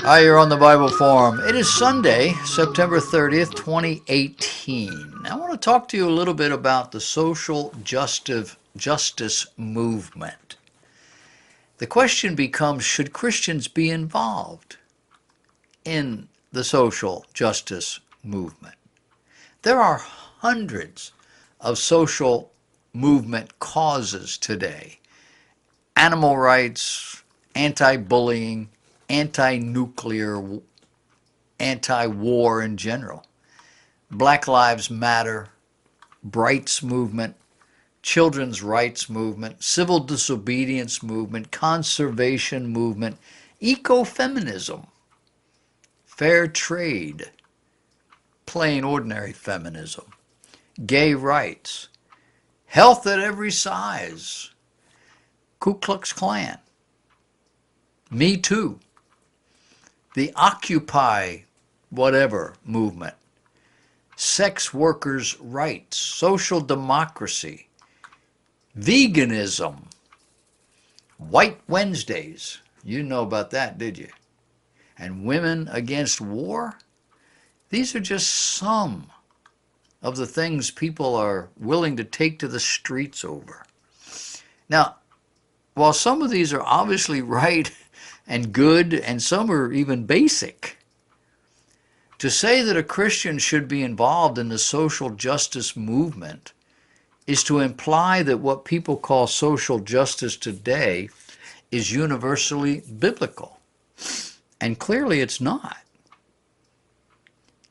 Hi, you're on the Bible Forum. It is Sunday, September 30th, 2018. I want to talk to you a little bit about the social justice movement. The question becomes, should Christians be involved in the social justice movement? There are hundreds of social movement causes today. Animal rights, anti-bullying, anti-nuclear, anti-war in general. Black Lives Matter, Brights movement, children's rights movement, civil disobedience movement, conservation movement, ecofeminism, fair trade, plain ordinary feminism, gay rights, health at every size, Ku Klux Klan, Me Too, the Occupy whatever movement, sex workers' rights, social democracy, veganism, White Wednesdays. You know about that, did you? And women against war. These are just some of the things people are willing to take to the streets over. Now, while some of these are obviously right and good, and some are even basic, to say that a Christian should be involved in the social justice movement is to imply that what people call social justice today is universally biblical. And clearly it's not.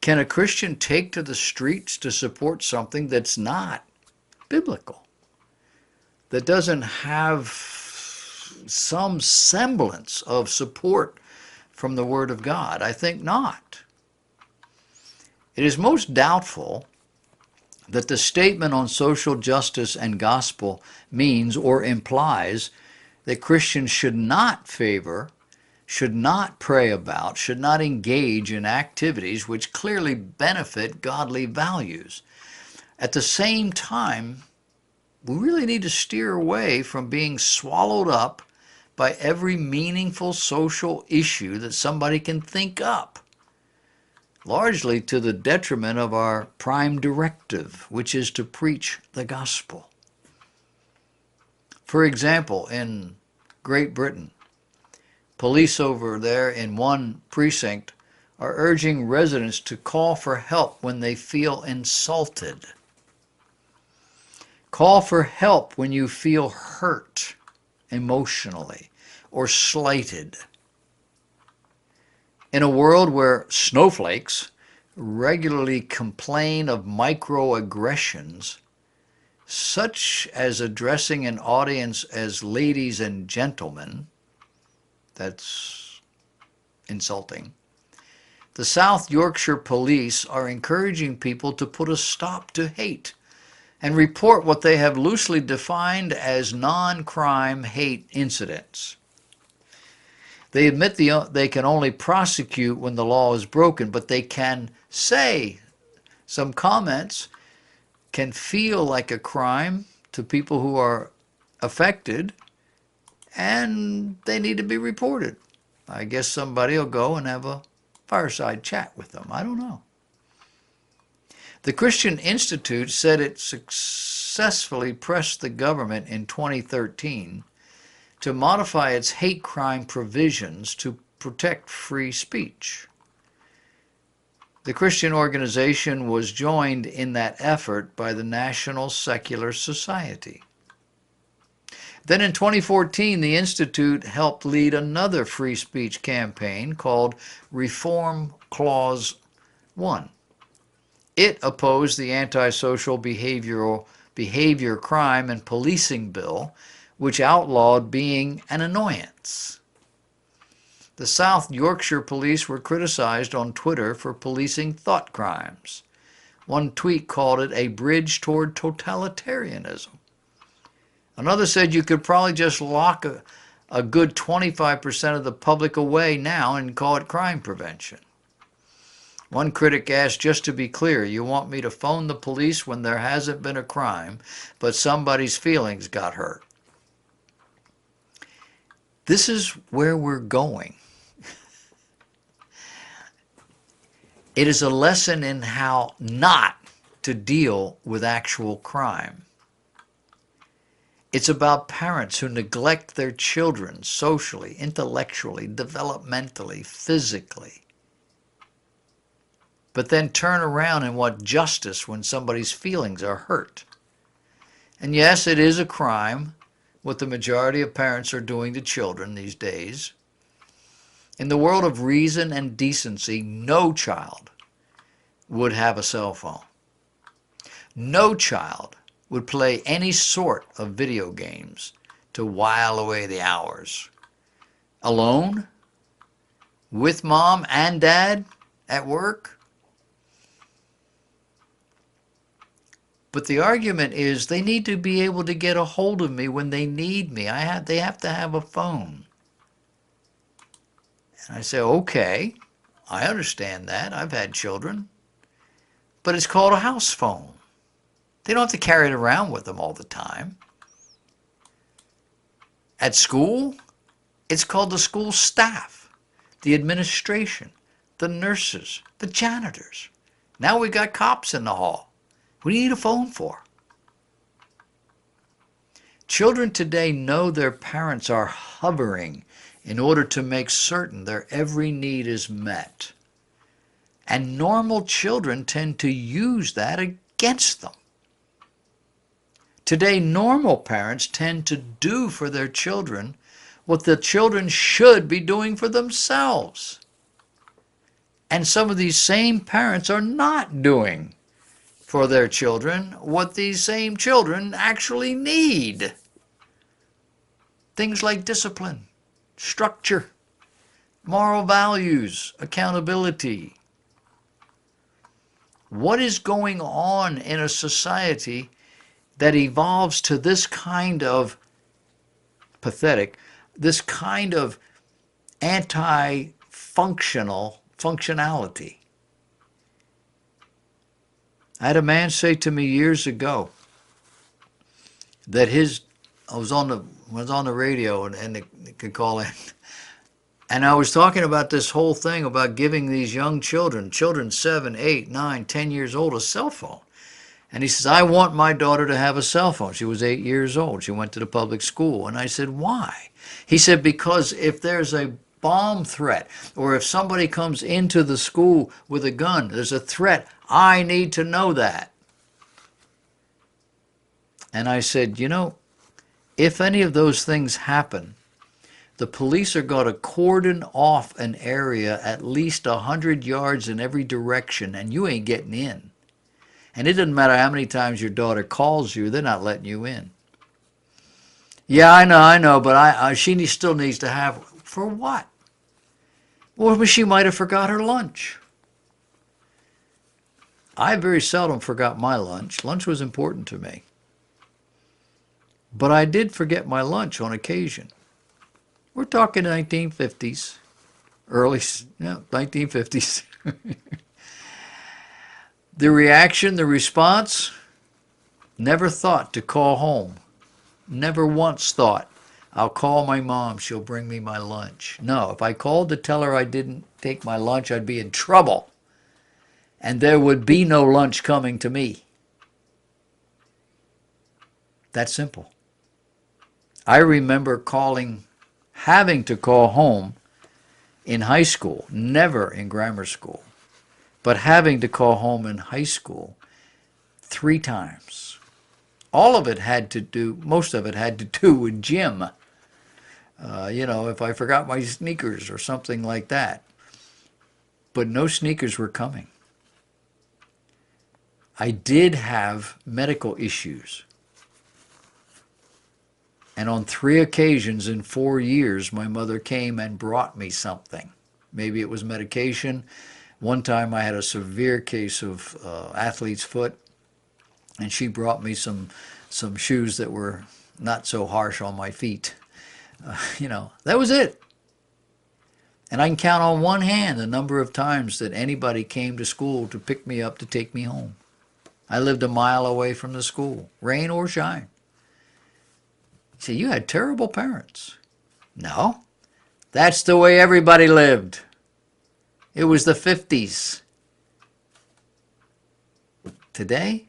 Can a Christian take to the streets to support something that's not biblical, that doesn't have some semblance of support from the Word of God? I think not. It is most doubtful that the statement on social justice and gospel means or implies that Christians should not favor, should not pray about, should not engage in activities which clearly benefit godly values. At the same time, we really need to steer away from being swallowed up by every meaningful social issue that somebody can think up, largely to the detriment of our prime directive, which is to preach the gospel. For example, in Great Britain, police over there in one precinct are urging residents to call for help when they feel insulted. Call for help when you feel hurt emotionally or slighted. In a world where snowflakes regularly complain of microaggressions, such as addressing an audience as ladies and gentlemen, that's insulting, the South Yorkshire police are encouraging people to put a stop to hate and report what they have loosely defined as non-crime hate incidents. They admit they can only prosecute when the law is broken, but they can say some comments can feel like a crime to people who are affected, and they need to be reported. I guess somebody will go and have a fireside chat with them. I don't know. The Christian Institute said it successfully pressed the government in 2013 to modify its hate crime provisions to protect free speech. The Christian organization was joined in that effort by the National Secular Society. Then in 2014, the Institute helped lead another free speech campaign called Reform Clause 1. It opposed the antisocial behavior crime and policing bill, which outlawed being an annoyance. The South Yorkshire police were criticized on Twitter for policing thought crimes. One tweet called it a bridge toward totalitarianism. Another said you could probably just lock a good 25% of the public away now and call it crime prevention. One critic asked, just to be clear, you want me to phone the police when there hasn't been a crime, but somebody's feelings got hurt? This is where we're going. It is a lesson in how not to deal with actual crime. It's about parents who neglect their children socially, intellectually, developmentally, physically, but then turn around and want justice when somebody's feelings are hurt. And yes, it is a crime what the majority of parents are doing to children these days. In the world of reason and decency, no child would have a cell phone. No child would play any sort of video games to while away the hours. Alone? With mom and dad at work? But the argument is they need to be able to get a hold of me when they need me. They have to have a phone. And I say, okay, I understand that. I've had children. But it's called a house phone. They don't have to carry it around with them all the time. At school, it's called the school staff, the administration, the nurses, the janitors. Now we got cops in the hall. What do you need a phone for? Children today know their parents are hovering in order to make certain their every need is met. And normal children tend to use that against them. Today, normal parents tend to do for their children what the children should be doing for themselves. And some of these same parents are not doing for their children what these same children actually need. Things like discipline, structure, moral values, accountability. What is going on in a society that evolves to this kind of this kind of functionality? I had a man say to me years ago that I was on the radio and they could call in, and I was talking about this whole thing about giving these young children 7, 8, 9, 10 years old, a cell phone. And he says, I want my daughter to have a cell phone. She was 8 years old. She went to the public school. And I said, why? He said, because if there's a bomb threat, or if somebody comes into the school with a gun, there's a threat, I need to know that. And I said, if any of those things happen, the police are going to cordon off an area at least 100 yards in every direction, and you ain't getting in. And it doesn't matter how many times your daughter calls you, they're not letting you in. Yeah, I know, but she still needs to have, for what? Well, she might have forgot her lunch. I very seldom forgot my lunch. Lunch was important to me. But I did forget my lunch on occasion. We're talking 1950s, early 1950s. The reaction, the response, never thought to call home. Never once thought, I'll call my mom, she'll bring me my lunch. No, if I called to tell her I didn't take my lunch, I'd be in trouble. And there would be no lunch coming to me. That simple. I remember having to call home in high school, never in grammar school, but having to call home in high school 3 times. Most of it had to do with gym. If I forgot my sneakers or something like that. But no sneakers were coming. I did have medical issues. And on 3 occasions in 4 years, my mother came and brought me something. Maybe it was medication. One time I had a severe case of athlete's foot, and she brought me some shoes that were not so harsh on my feet. That was it. And I can count on one hand the number of times that anybody came to school to pick me up to take me home. I lived a mile away from the school, rain or shine. You say, you had terrible parents. No, that's the way everybody lived. It was the 50s. Today,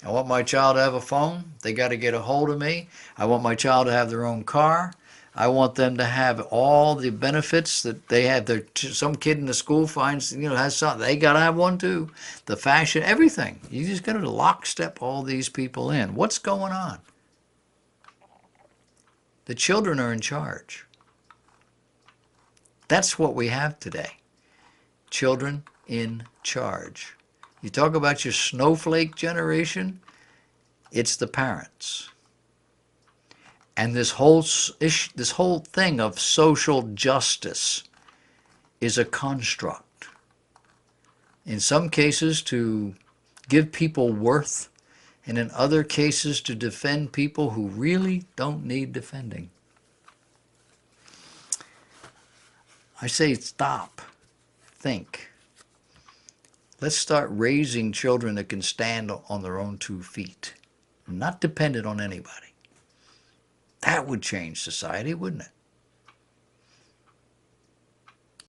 I want my child to have a phone. They got to get a hold of me. I want my child to have their own car. I want them to have all the benefits that they have. Some kid in the school finds, has something. They got to have one too. The fashion, everything. You just got to lockstep all these people in. What's going on? The children are in charge. That's what we have today. Children in charge. You talk about your snowflake generation, it's the parents. And this whole thing of social justice is a construct. In some cases to give people worth, and in other cases to defend people who really don't need defending. I say stop, think. Let's start raising children that can stand on their own 2 feet, not dependent on anybody. That would change society, wouldn't it?